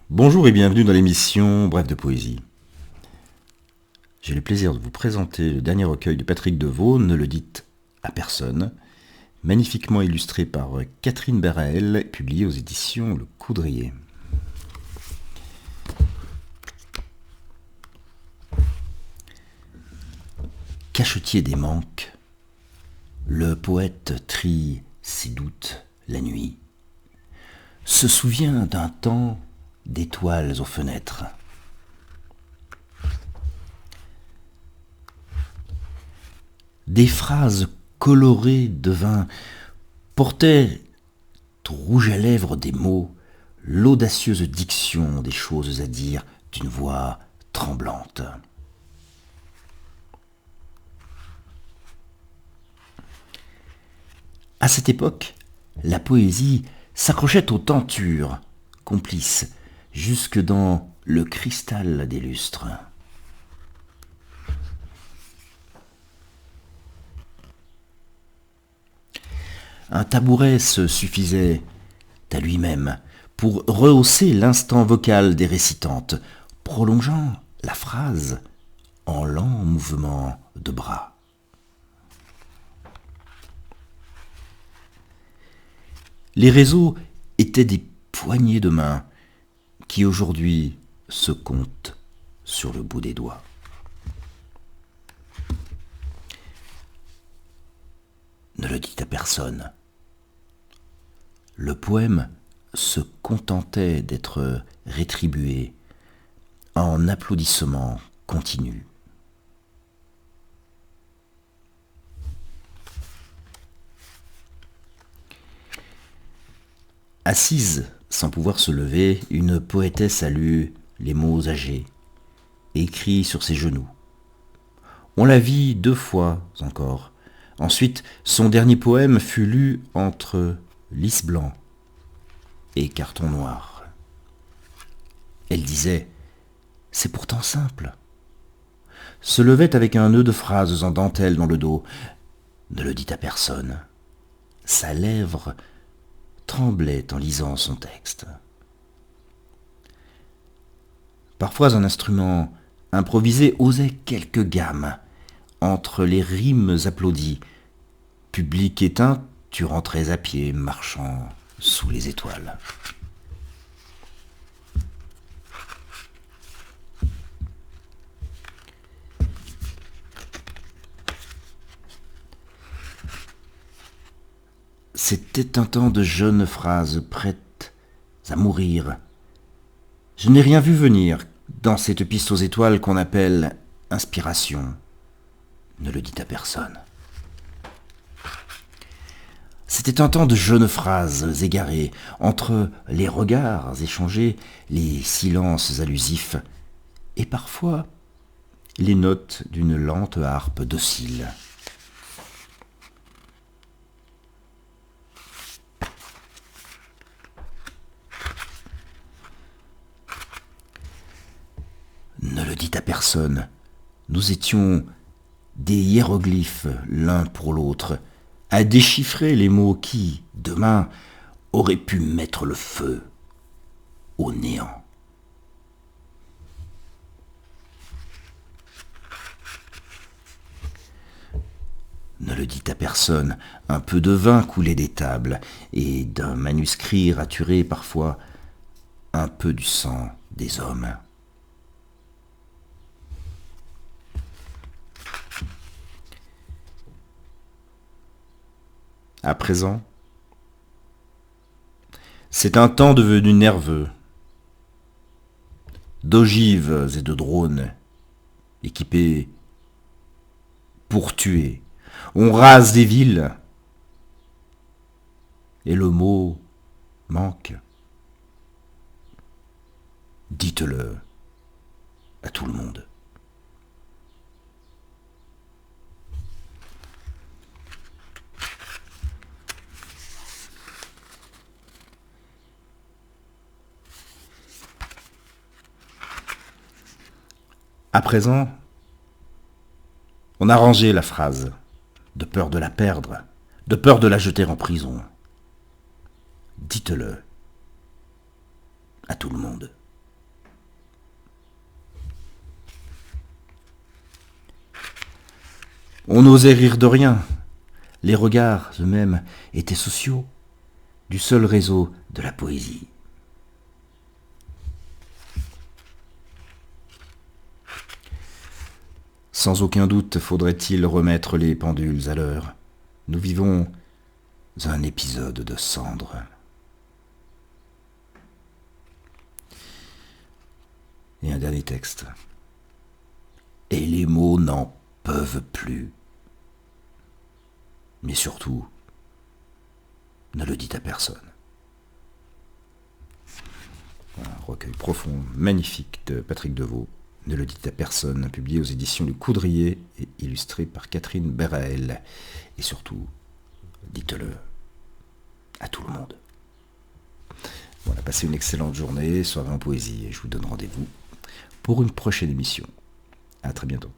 Bonjour et bienvenue dans l'émission Bref de Poésie. J'ai le plaisir de vous présenter le dernier recueil de Patrick Deveau, Ne le dites à personne, magnifiquement illustré par Catherine Beraël, publié aux éditions Le Coudrier. Cachetier des manques, le poète trie ses doutes la nuit, se souvient d'un temps d'étoiles aux fenêtres. Des phrases colorées de vin portaient au rouge à lèvres des mots l'audacieuse diction des choses à dire d'une voix tremblante. À cette époque, la poésie s'accrochait aux tentures, complices, jusque dans le cristal des lustres. Un tabouret se suffisait à lui-même pour rehausser l'instant vocal des récitantes, prolongeant la phrase en lents mouvements de bras. Les réseaux étaient des poignées de main qui aujourd'hui se comptent sur le bout des doigts. Ne le dites à personne. Le poème se contentait d'être rétribué en applaudissements continus. Assise sans pouvoir se lever, une poétesse a lu les mots âgés, écrits sur ses genoux. On la vit 2 fois encore. Ensuite, son dernier poème fut lu entre lys blanc et carton noir. Elle disait « C'est pourtant simple », se levait avec un nœud de phrases en dentelle dans le dos. Ne le dit à personne. Sa lèvre tremblait en lisant son texte. Parfois un instrument improvisé osait quelques gammes. Entre les rimes applaudies, public éteint, tu rentrais à pied, marchant sous les étoiles. C'était un temps de jeunes phrases prêtes à mourir. Je n'ai rien vu venir dans cette piste aux étoiles qu'on appelle inspiration. Ne le dites à personne. C'était un temps de jeunes phrases égarées, entre les regards échangés, les silences allusifs, et parfois les notes d'une lente harpe docile. Ne le dites à personne, nous étions des hiéroglyphes l'un pour l'autre, à déchiffrer les mots qui, demain, auraient pu mettre le feu au néant. Ne le dites à personne, un peu de vin coulait des tables, et d'un manuscrit raturé parfois un peu du sang des hommes. À présent, c'est un temps devenu nerveux, d'ogives et de drones, équipés pour tuer. On rase des villes, et le mot manque. Dites-le à tout le monde. À présent, on a rangé la phrase, de peur de la perdre, de peur de la jeter en prison. Dites-le à tout le monde. On n'osait rire de rien. Les regards eux-mêmes étaient sociaux, du seul réseau de la poésie. Sans aucun doute faudrait-il remettre les pendules à l'heure. Nous vivons un épisode de cendre. Et un dernier texte. Et les mots n'en peuvent plus. Mais surtout, ne le dites à personne. Un recueil profond, magnifique de Patrick Deveau. Ne le dites à personne, publié aux éditions Le Coudrier et illustré par Catherine Béraël. Et surtout, dites-le à tout le monde. Voilà, passez une excellente journée, soirée en poésie, et je vous donne rendez-vous pour une prochaine émission. À très bientôt.